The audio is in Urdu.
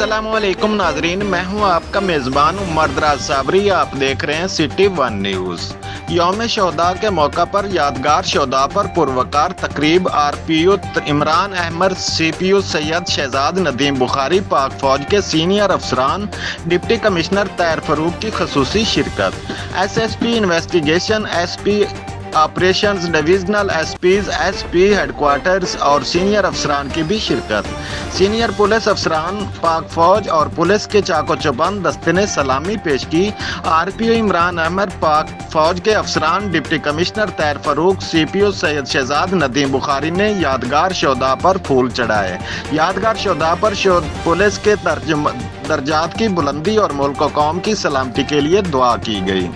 السلام علیکم ناظرین، میں ہوں آپ کا میزبان عمر دراز صابری۔ آپ دیکھ رہے ہیں سٹی ون نیوز۔ یوم شہداء کے موقع پر یادگار شہداء پر پروقار تقریب آر پی او عمران احمد، سی پی او سید شہزاد ندیم بخاری، پاک فوج کے سینئر افسران، ڈپٹی کمشنر طاہر فاروق کی خصوصی شرکت، S S P investigation, S P operations, divisional S Ps, S P headquarters اور سینئر افسران کی بھی شرکت۔ سینئر پولیس افسران پاک فوج اور پولیس کے چاق و چوبند دستے نے سلامی پیش کی۔ آر پی او عمران احمد، پاک فوج کے افسران، ڈپٹی کمشنر طاہر فاروق، سی پی او سید شہزاد ندیم بخاری نے یادگار شہداء پر پھول چڑھائے۔ یادگار شہداء پر پولیس کے درجات کی بلندی اور ملک و قوم کی سلامتی کے لیے دعا کی گئی۔